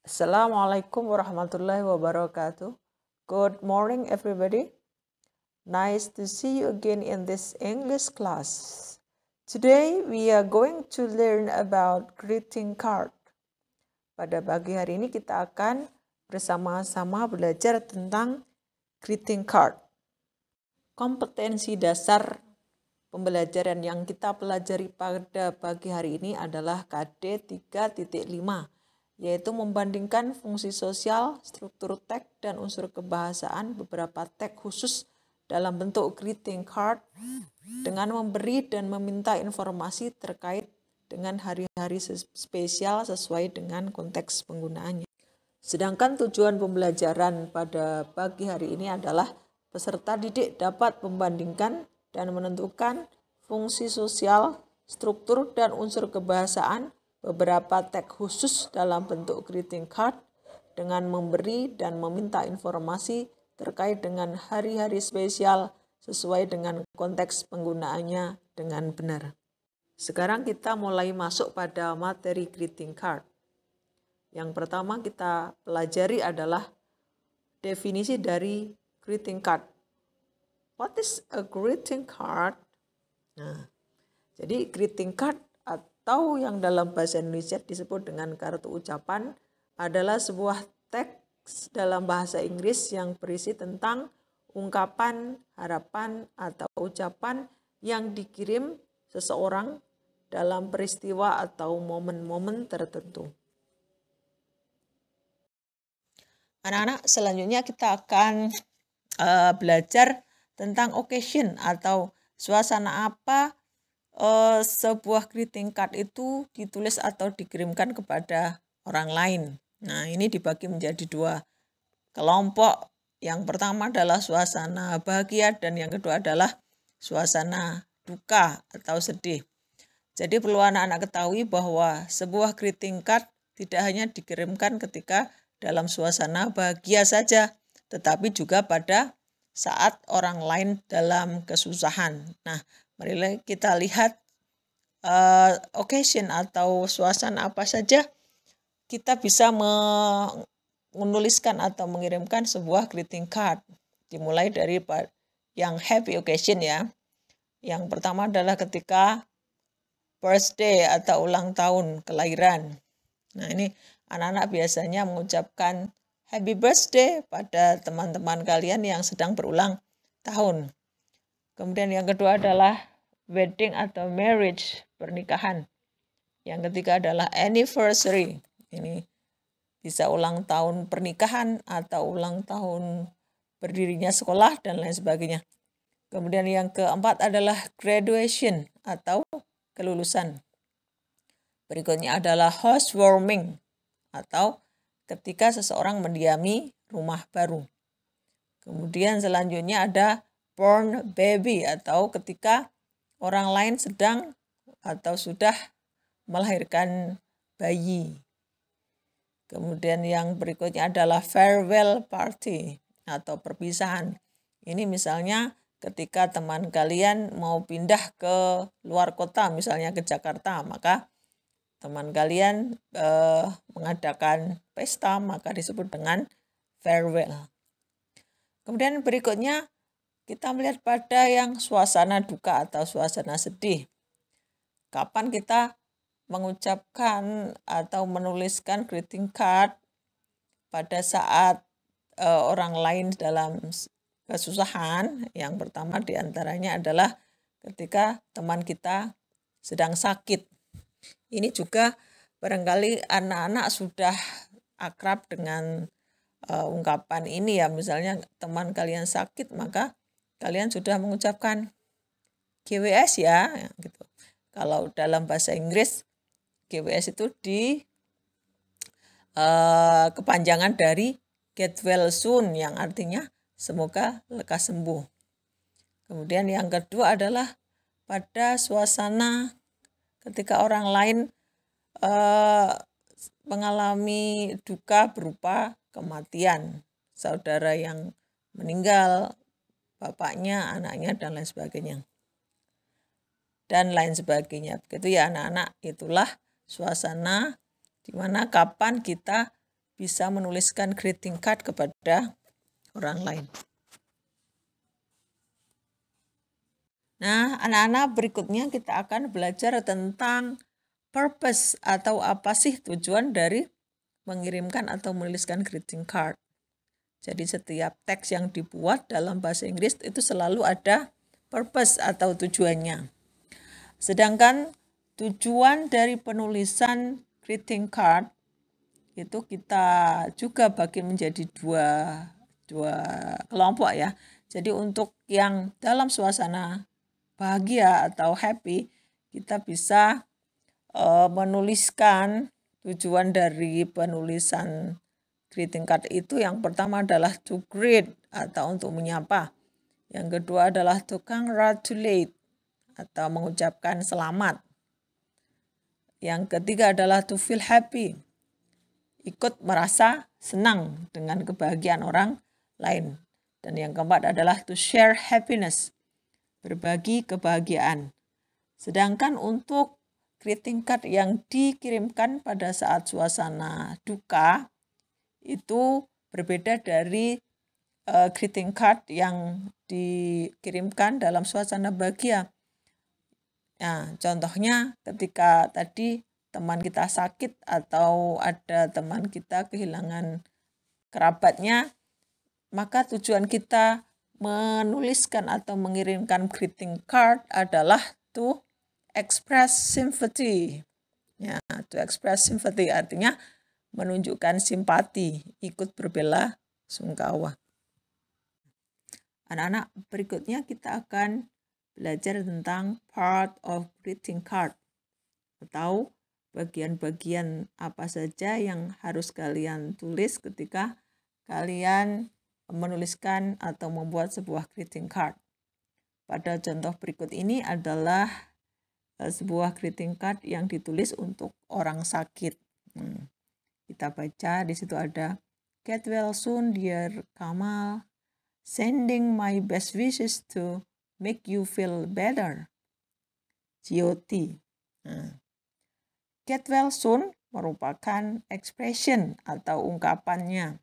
Assalamualaikum warahmatullahi wabarakatuh. Good morning, everybody. Nice to see you again in this English class. Today, we are going to learn about greeting card. Pada pagi hari ini kita akan bersama-sama belajar tentang greeting card. Kompetensi dasar pembelajaran yang kita pelajari pada pagi hari ini adalah KD 3.5. Yaitu membandingkan fungsi sosial, struktur teks, dan unsur kebahasaan beberapa teks khusus dalam bentuk greeting card dengan memberi dan meminta informasi terkait dengan hari-hari spesial sesuai dengan konteks penggunaannya. Sedangkan tujuan pembelajaran pada pagi hari ini adalah peserta didik dapat membandingkan dan menentukan fungsi sosial, struktur, dan unsur kebahasaan beberapa teks khusus dalam bentuk greeting card dengan memberi dan meminta informasi terkait dengan hari-hari spesial sesuai dengan konteks penggunaannya dengan benar. Sekarang kita mulai masuk pada materi greeting card. Yang pertama kita pelajari adalah definisi dari greeting card. What is a greeting card? Nah, jadi greeting card atau yang dalam bahasa Indonesia disebut dengan kartu ucapan adalah sebuah teks dalam bahasa Inggris yang berisi tentang ungkapan, harapan, atau ucapan yang dikirim seseorang dalam peristiwa atau momen-momen tertentu. Anak-anak, selanjutnya kita akan belajar tentang occasion atau suasana apa sebuah greeting card itu ditulis atau dikirimkan kepada orang lain. Nah, ini dibagi menjadi dua kelompok. Yang pertama adalah suasana bahagia dan yang kedua adalah suasana duka atau sedih. Jadi perlu anak-anak ketahui bahwa sebuah greeting card tidak hanya dikirimkan ketika dalam suasana bahagia saja, tetapi juga pada saat orang lain dalam kesusahan. Nah, mari kita lihat occasion atau suasana apa saja kita bisa menuliskan atau mengirimkan sebuah greeting card. Dimulai dari yang happy occasion ya. Yang pertama adalah ketika birthday atau ulang tahun kelahiran. Nah, ini anak-anak biasanya mengucapkan happy birthday pada teman-teman kalian yang sedang berulang tahun. Kemudian yang kedua adalah wedding atau marriage, pernikahan. Yang ketiga adalah anniversary. Ini bisa ulang tahun pernikahan atau ulang tahun berdirinya sekolah dan lain sebagainya. Kemudian yang keempat adalah graduation atau kelulusan. Berikutnya adalah housewarming atau ketika seseorang mendiami rumah baru. Kemudian selanjutnya ada born baby atau ketika orang lain sedang atau sudah melahirkan bayi. Kemudian yang berikutnya adalah farewell party atau perpisahan. Ini misalnya ketika teman kalian mau pindah ke luar kota, misalnya ke Jakarta, maka teman kalian mengadakan pesta, maka disebut dengan farewell. Kemudian berikutnya kita melihat pada yang suasana duka atau suasana sedih. Kapan kita mengucapkan atau menuliskan greeting card pada saat orang lain dalam kesusahan? Yang pertama diantaranya adalah ketika teman kita sedang sakit. Ini juga barangkali anak-anak sudah akrab dengan ungkapan ini ya. Misalnya teman kalian sakit, maka kalian sudah mengucapkan GWS ya, gitu. Kalau dalam bahasa Inggris, GWS itu kepanjangan dari get well soon, yang artinya semoga lekas sembuh. Kemudian yang kedua adalah pada suasana ketika orang lain mengalami duka berupa kematian, saudara yang meninggal, bapaknya, anaknya, dan lain sebagainya. Dan lain sebagainya. Begitu ya anak-anak, itulah suasana di mana kapan kita bisa menuliskan greeting card kepada orang lain. Nah, anak-anak, berikutnya kita akan belajar tentang purpose atau apa sih tujuan dari mengirimkan atau menuliskan greeting card. Jadi setiap teks yang dibuat dalam bahasa Inggris itu selalu ada purpose atau tujuannya. Sedangkan tujuan dari penulisan greeting card itu kita juga bagi menjadi dua kelompok ya. Jadi untuk yang dalam suasana bahagia atau happy, kita bisa menuliskan tujuan dari penulisan greeting card itu. Yang pertama adalah to greet atau untuk menyapa. Yang kedua adalah to congratulate atau mengucapkan selamat. Yang ketiga adalah to feel happy, ikut merasa senang dengan kebahagiaan orang lain. Dan yang keempat adalah to share happiness, berbagi kebahagiaan. Sedangkan untuk greeting card yang dikirimkan pada saat suasana duka itu berbeda dari greeting card yang dikirimkan dalam suasana bahagia. Nah, contohnya ketika tadi teman kita sakit atau ada teman kita kehilangan kerabatnya, maka tujuan kita menuliskan atau mengirimkan greeting card adalah to express sympathy. Ya, to express sympathy artinya menunjukkan simpati, ikut berbela sungkawa. Anak-anak, berikutnya kita akan belajar tentang part of greeting card atau bagian-bagian apa saja yang harus kalian tulis ketika kalian menuliskan atau membuat sebuah greeting card. Pada contoh berikut ini adalah sebuah greeting card yang ditulis untuk orang sakit. Kita baca, di situ ada get well soon dear Kamal, sending my best wishes to make you feel better. GOT. Get well soon merupakan expression atau ungkapannya.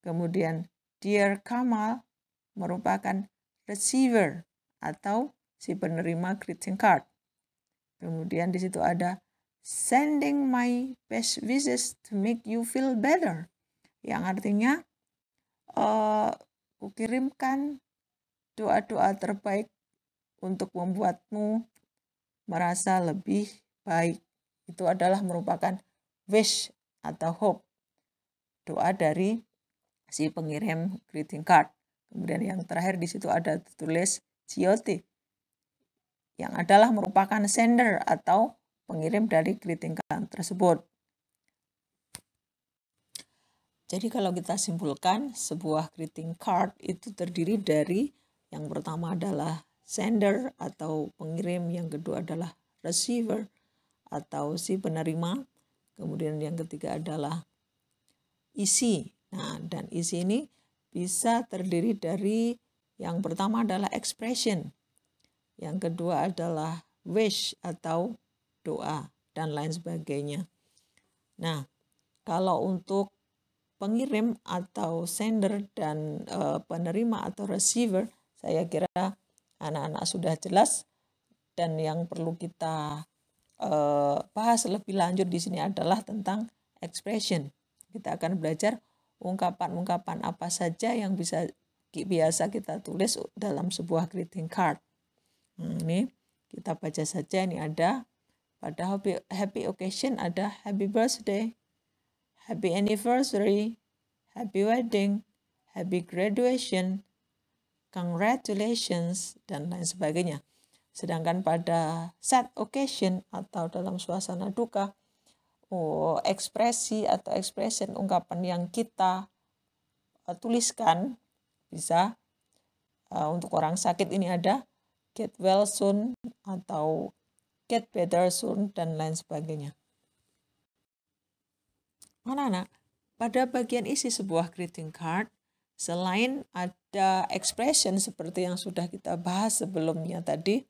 Kemudian dear Kamal merupakan receiver atau si penerima greeting card. Kemudian di situ ada sending my best wishes to make you feel better, yang artinya kukirimkan doa-doa terbaik untuk membuatmu merasa lebih baik. Itu adalah merupakan wish atau hope, doa dari si pengirim greeting card. Kemudian yang terakhir di situ ada tulis GOT, yang adalah merupakan sender atau pengirim dari greeting card tersebut. Jadi kalau kita simpulkan, sebuah greeting card itu terdiri dari yang pertama adalah sender atau pengirim, yang kedua adalah receiver atau si penerima, kemudian yang ketiga adalah isi. Nah, dan isi ini bisa terdiri dari yang pertama adalah expression, yang kedua adalah wish atau doa, dan lain sebagainya. Nah, kalau untuk pengirim atau sender dan penerima atau receiver, saya kira anak-anak sudah jelas, dan yang perlu kita bahas lebih lanjut di sini adalah tentang expression. Kita akan belajar ungkapan-ungkapan apa saja yang biasa kita tulis dalam sebuah greeting card. Ini kita baca saja. Ini ada pada happy occasion ada happy birthday, happy anniversary, happy wedding, happy graduation, congratulations, dan lain sebagainya. Sedangkan pada sad occasion atau dalam suasana duka, ekspresi atau expression ungkapan yang kita tuliskan bisa untuk orang sakit ini ada get well soon atau get better soon, dan lain sebagainya. Anak-anak, pada bagian isi sebuah greeting card, selain ada expression seperti yang sudah kita bahas sebelumnya tadi,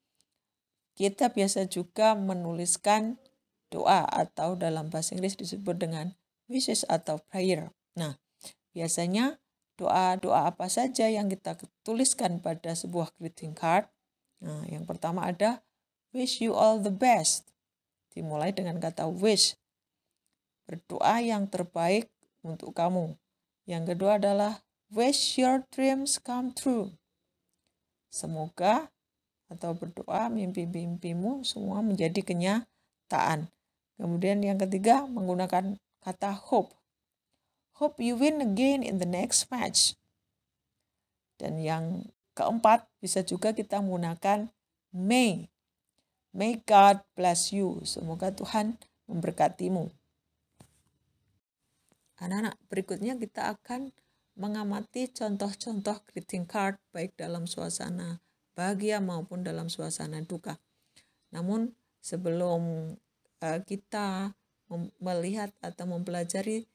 kita biasa juga menuliskan doa atau dalam bahasa Inggris disebut dengan wishes atau prayer. Nah, biasanya doa-doa apa saja yang kita tuliskan pada sebuah greeting card? Nah, yang pertama ada wish you all the best. Dimulai dengan kata wish. Berdoa yang terbaik untuk kamu. Yang kedua adalah wish your dreams come true. Semoga atau berdoa mimpi-mimpimu semua menjadi kenyataan. Kemudian yang ketiga menggunakan kata hope. Hope you win again in the next match. Dan yang keempat bisa juga kita menggunakan may. May God bless you. Semoga Tuhan memberkatimu. Anak-anak, berikutnya kita akan mengamati contoh-contoh greeting card baik dalam suasana bahagia maupun dalam suasana duka. Namun sebelum kita melihat atau mempelajari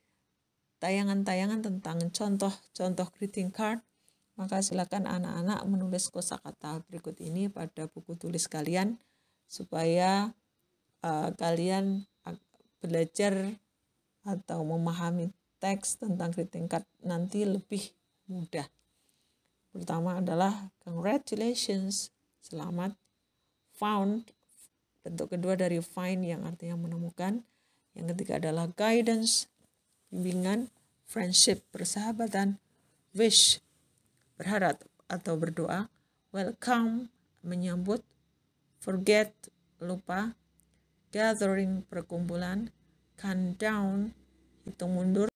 tayangan-tayangan tentang contoh-contoh greeting card, maka silakan anak-anak menulis kosakata berikut ini pada buku tulis kalian supaya kalian belajar atau memahami teks tentang greeting card nanti lebih mudah. Pertama adalah congratulations, selamat. Found, bentuk kedua dari find yang artinya menemukan. Yang ketiga adalah guidance, bimbingan. Friendship, persahabatan. Wish, berharap atau berdoa. Welcome, menyambut. Forget, lupa. Gathering, perkumpulan. Countdown, hitung mundur.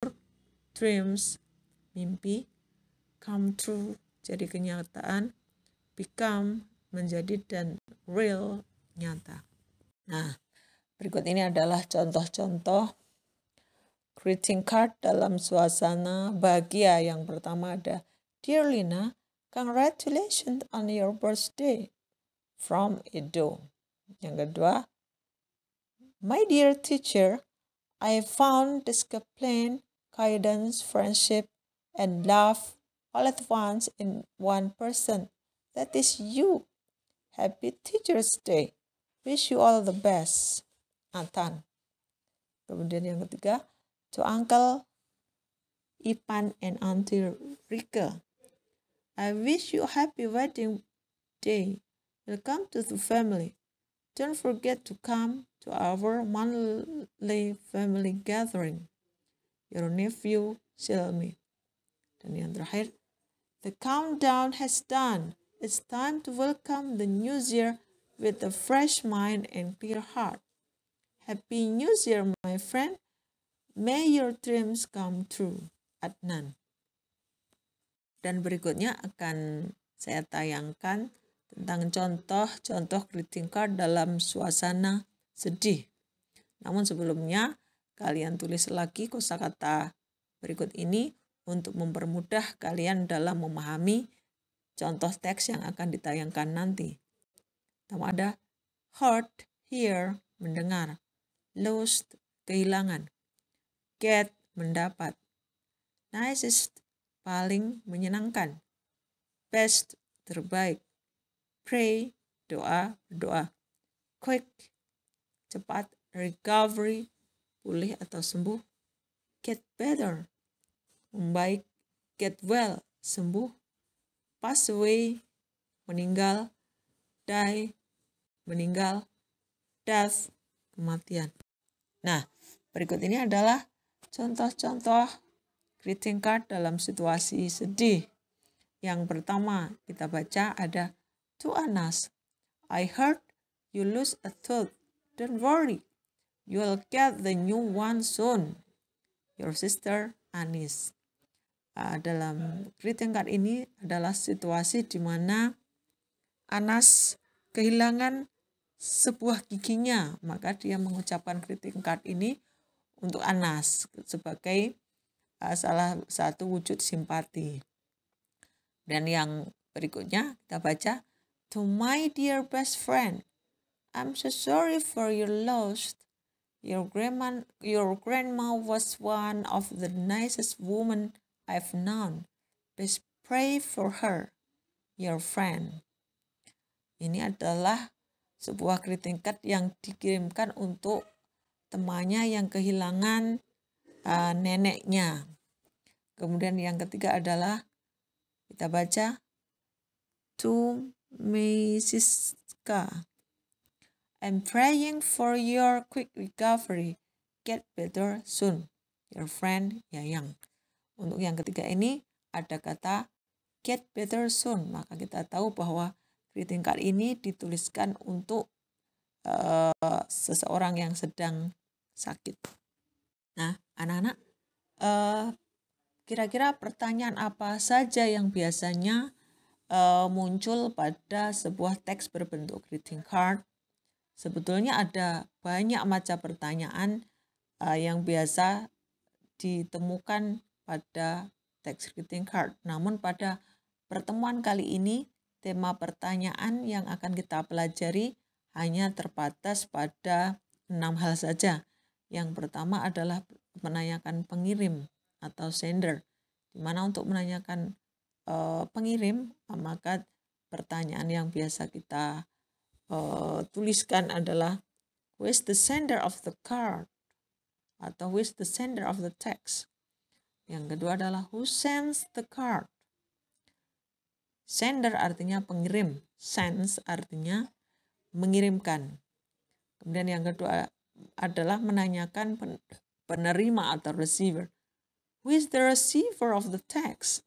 Dreams, mimpi. Come true, jadi kenyataan. Become, menjadi, dan real, nyata. Nah, berikut ini adalah contoh-contoh greeting card dalam suasana bahagia. Yang pertama ada, Dear Lina, congratulations on your birthday from Edo. Yang kedua, My dear teacher, I found discipline, guidance, friendship, and love all at once in one person. That is you. Happy Teacher's Day. Wish you all the best. Nathan. Kemudian yang ketiga, to Uncle Ipan and Auntie Rika. I wish you a happy wedding day. Welcome to the family. Don't forget to come to our monthly family gathering. Your nephew, Silmi. Dan yang terakhir, the countdown has done. It's time to welcome the new year with a fresh mind and clear heart. Happy New Year, my friend. May your dreams come true. Adnan. Dan berikutnya akan saya tayangkan tentang contoh-contoh greeting card dalam suasana sedih. Namun sebelumnya, kalian tulis lagi kosakata berikut ini untuk mempermudah kalian dalam memahami contoh teks yang akan ditayangkan nanti. Pertama ada heard, hear, mendengar. Lost, kehilangan. Get, mendapat. Nicest, paling menyenangkan. Best, terbaik. Pray, doa, berdoa. Quick, cepat. Recovery, pulih atau sembuh. Get better, membaik. Get well, sembuh. Pass away, meninggal. Die, meninggal. Death, kematian. Nah, berikut ini adalah contoh-contoh greeting card dalam situasi sedih. Yang pertama kita baca ada, to Anas, I heard you lose a tooth. Don't worry, you'll get the new one soon. Your sister, Anis. Dalam greeting card ini adalah situasi di mana Anas kehilangan sebuah giginya, maka dia mengucapkan greeting card ini untuk Anas sebagai salah satu wujud simpati. Dan yang berikutnya kita baca, to my dear best friend, I'm so sorry for your loss. Your grandma was one of the nicest women I've known. Please pray for her, your friend. Ini adalah sebuah greeting card yang dikirimkan untuk temannya yang kehilangan neneknya. Kemudian yang ketiga adalah kita baca to Mesiska. I'm praying for your quick recovery. Get better soon. Your friend Yayang. Untuk yang ketiga ini ada kata get better soon. Maka kita tahu bahwa greeting card ini dituliskan untuk seseorang yang sedang sakit. Nah, anak-anak, kira-kira pertanyaan apa saja yang biasanya muncul pada sebuah teks berbentuk greeting card? Sebetulnya ada banyak macam pertanyaan yang biasa ditemukan pada teks greeting card. Namun pada pertemuan kali ini, tema pertanyaan yang akan kita pelajari hanya terbatas pada 6 hal saja. Yang pertama adalah menanyakan pengirim atau sender. Di mana untuk menanyakan pengirim, maka pertanyaan yang biasa kita tuliskan adalah who is the sender of the card atau who is the sender of the text. Yang kedua adalah who sends the card. Sender artinya pengirim, sends artinya mengirimkan. Kemudian yang kedua adalah menanyakan penerima atau receiver. Who is the receiver of the text?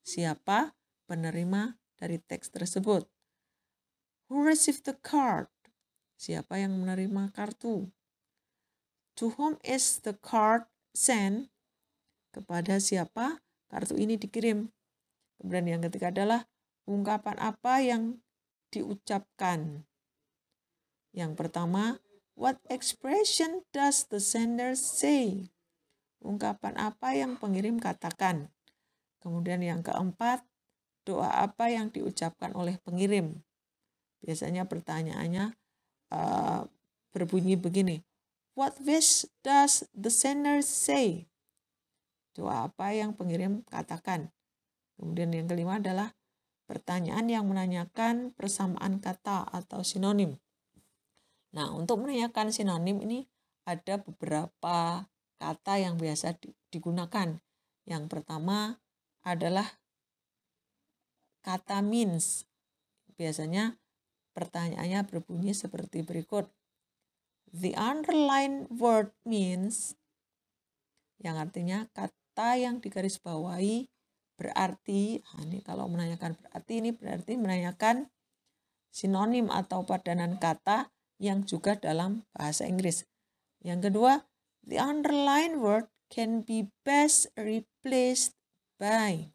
Siapa penerima dari teks tersebut? Who received the card? Siapa yang menerima kartu? To whom is the card sent? Kepada siapa kartu ini dikirim? Kemudian yang ketiga adalah ungkapan apa yang diucapkan. Yang pertama, what expression does the sender say? Ungkapan apa yang pengirim katakan? Kemudian yang keempat, doa apa yang diucapkan oleh pengirim? Biasanya pertanyaannya berbunyi begini. What wish does the sender say? Doa apa yang pengirim katakan? Kemudian yang kelima adalah pertanyaan yang menanyakan persamaan kata atau sinonim. Nah, untuk menanyakan sinonim ini ada beberapa kata yang biasa digunakan. Yang pertama adalah kata means. Biasanya pertanyaannya berbunyi seperti berikut. The underlined word means, yang artinya kata yang digarisbawahi berarti, ini kalau menanyakan berarti ini berarti menanyakan sinonim atau padanan kata yang juga dalam bahasa Inggris. Yang kedua, the underlined word can be best replaced by.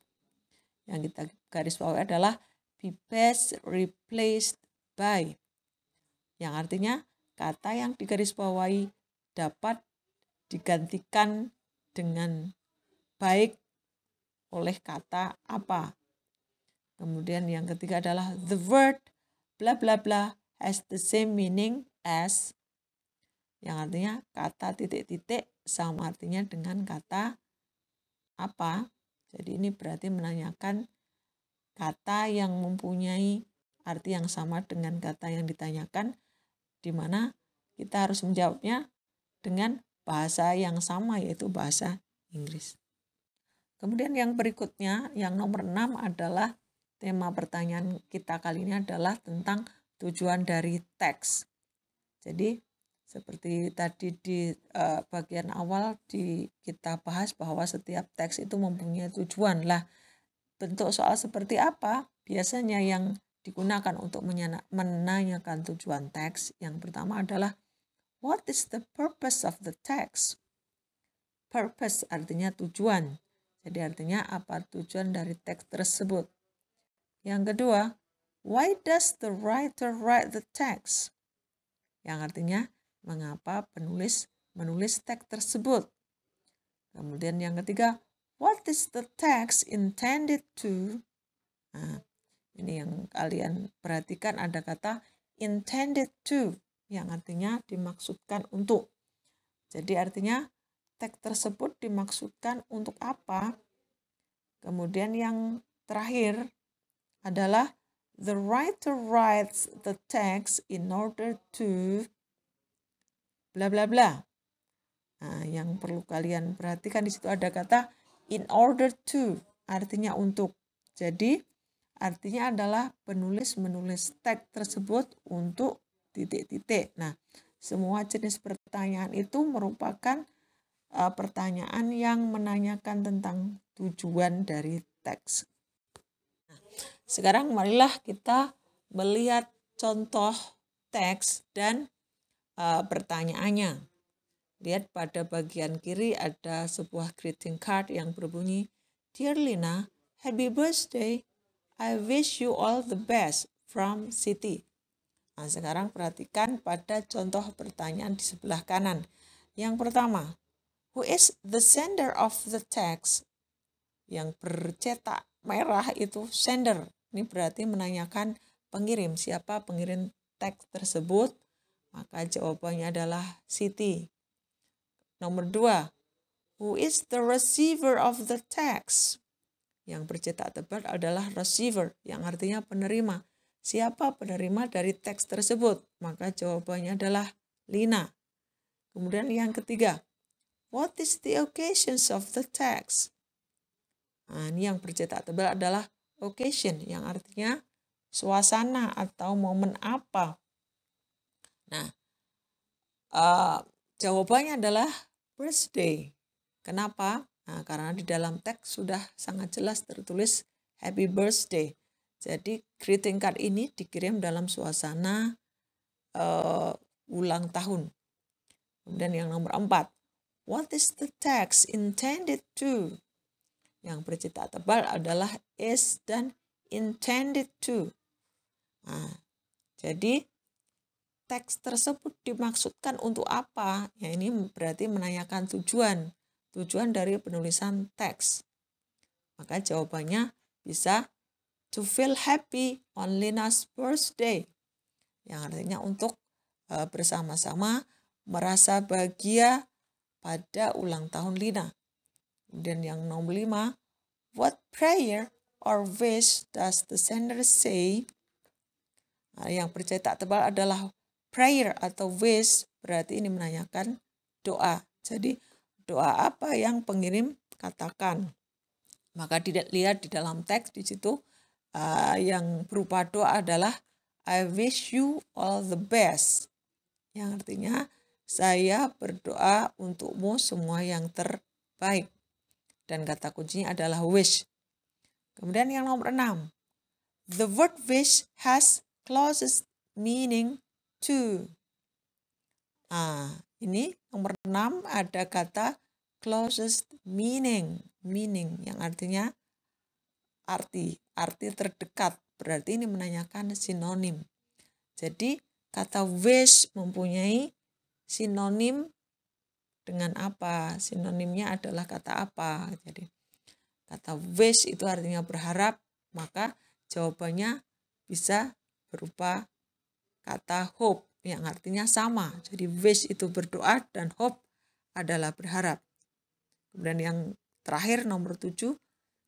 Yang kita garisbawahi adalah be best replaced by. Yang artinya kata yang digarisbawahi dapat digantikan dengan baik oleh kata apa. Kemudian yang ketiga adalah the word bla bla bla has the same meaning as, yang artinya kata titik-titik sama artinya dengan kata apa. Jadi ini berarti menanyakan kata yang mempunyai arti yang sama dengan kata yang ditanyakan, di mana kita harus menjawabnya dengan bahasa yang sama, yaitu bahasa Inggris. Kemudian yang berikutnya, yang nomor 6 adalah tema pertanyaan kita kali ini adalah tentang tujuan dari teks. Jadi seperti tadi di bagian awal kita bahas bahwa setiap teks itu mempunyai tujuan. Lah, bentuk soal seperti apa biasanya yang digunakan untuk menanyakan tujuan teks? Yang pertama adalah what is the purpose of the text? Purpose artinya tujuan. Jadi artinya apa tujuan dari teks tersebut. Yang kedua, why does the writer write the text? Yang artinya mengapa penulis menulis teks tersebut. Kemudian yang ketiga, what is the text intended to? Nah, ini yang kalian perhatikan ada kata intended to, yang artinya dimaksudkan untuk. Jadi artinya teks tersebut dimaksudkan untuk apa? Kemudian yang terakhir adalah the writer writes the text in order to bla bla bla. Nah, yang perlu kalian perhatikan di situ ada kata in order to, artinya untuk. Jadi artinya adalah penulis menulis teks tersebut untuk titik-titik. Nah, semua jenis pertanyaan itu merupakan pertanyaan yang menanyakan tentang tujuan dari teks. Nah, sekarang marilah kita melihat contoh teks dan pertanyaannya. Lihat pada bagian kiri ada sebuah greeting card yang berbunyi, Dear Lina, happy birthday. I wish you all the best from Siti. Nah, sekarang perhatikan pada contoh pertanyaan di sebelah kanan. Yang pertama, who is the sender of the text? Yang bercetak merah itu sender. Ini berarti menanyakan pengirim. Siapa pengirim teks tersebut? Maka jawabannya adalah Siti. Nomor 2, who is the receiver of the text? Yang bercetak tebal adalah receiver, yang artinya penerima. Siapa penerima dari teks tersebut? Maka jawabannya adalah Lina. Kemudian yang ketiga, what is the occasions of the text? Nah, ini yang bercetak tebal adalah occasion, yang artinya suasana atau momen apa. Nah, jawabannya adalah birthday. Kenapa? Nah, karena di dalam teks sudah sangat jelas tertulis happy birthday. Jadi greeting card ini dikirim dalam suasana ulang tahun. Kemudian yang nomor 4, what is the text intended to? Yang bercetak tebal adalah is dan intended to. Nah, jadi teks tersebut dimaksudkan untuk apa? Ya, ini berarti menanyakan tujuan dari penulisan teks. Maka jawabannya bisa to feel happy on Lina's birthday. Yang artinya untuk bersama-sama merasa bahagia pada ulang tahun Lina. Kemudian yang nomor 5, what prayer or wish does the sender say? Nah, yang bercetak tebal adalah prayer atau wish, berarti ini menanyakan doa. Jadi doa apa yang pengirim katakan. Maka dilihat di dalam teks di situ yang berupa doa adalah I wish you all the best. Yang artinya saya berdoa untukmu semua yang terbaik. Dan kata kuncinya adalah wish. Kemudian yang nomor 6. The word wish has closest meaning to. Ini nomor 6 ada kata closest meaning yang artinya arti terdekat. Berarti ini menanyakan sinonim. Jadi kata wish mempunyai sinonim dengan apa? Sinonimnya adalah kata apa? Jadi kata wish itu artinya berharap, maka jawabannya bisa berupa kata hope yang artinya sama. Jadi wish itu berdoa dan hope adalah berharap. Kemudian yang terakhir nomor 7,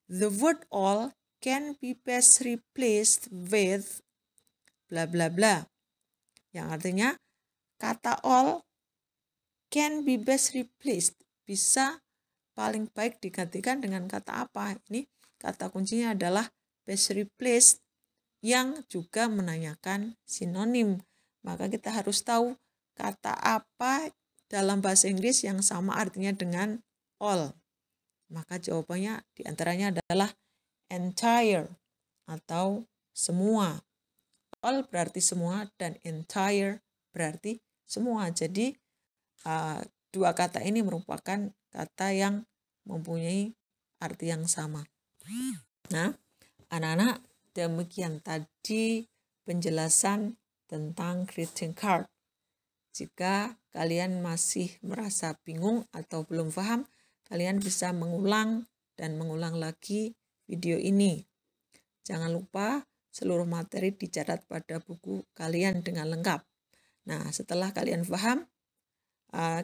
the word all can be best replaced with bla bla bla. Yang artinya kata all can be best replaced, bisa paling baik digantikan dengan kata apa? Ini kata kuncinya adalah best replaced yang juga menanyakan sinonim. Maka kita harus tahu kata apa dalam bahasa Inggris yang sama artinya dengan all. Maka jawabannya diantaranya adalah entire atau semua. All berarti semua dan entire berarti semua. Jadi dua kata ini merupakan kata yang mempunyai arti yang sama. Nah, anak-anak, demikian tadi penjelasan tentang greeting card. Jika kalian masih merasa bingung atau belum paham, kalian bisa mengulang dan mengulang lagi video ini. Jangan lupa seluruh materi dicatat pada buku kalian dengan lengkap. Nah, setelah kalian paham,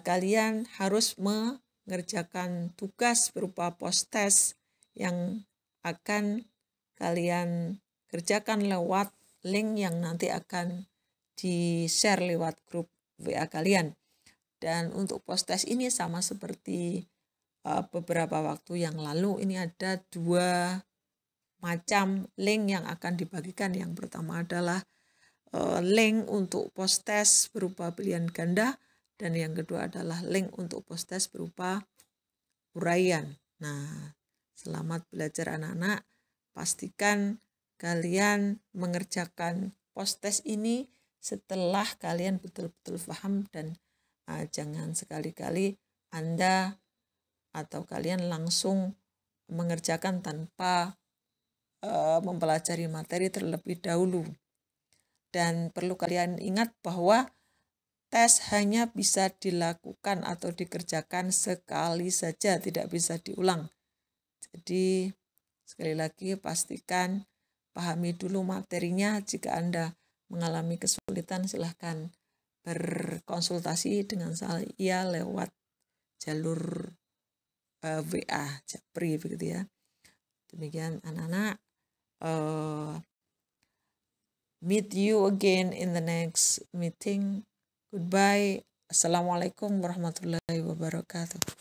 kalian harus mengerjakan tugas berupa post test yang akan kalian kerjakan lewat link yang nanti akan di-share lewat grup WA kalian. Dan untuk post-test ini sama seperti beberapa waktu yang lalu, ini ada 2 macam link yang akan dibagikan. Yang pertama adalah link untuk post-test berupa pilihan ganda, dan yang kedua adalah link untuk post-test berupa uraian. Nah, selamat belajar anak-anak. Pastikan kalian mengerjakan post-test ini setelah kalian betul-betul paham, dan jangan sekali-kali Anda atau kalian langsung mengerjakan tanpa mempelajari materi terlebih dahulu. Dan perlu kalian ingat bahwa tes hanya bisa dilakukan atau dikerjakan sekali saja, tidak bisa diulang. Jadi sekali lagi pastikan pahami dulu materinya. Jika Anda mengalami kesulitan, silahkan berkonsultasi dengan saya lewat jalur WA, Japri begitu ya. Demikian anak-anak. Meet you again in the next meeting. Goodbye. Assalamualaikum warahmatullahi wabarakatuh.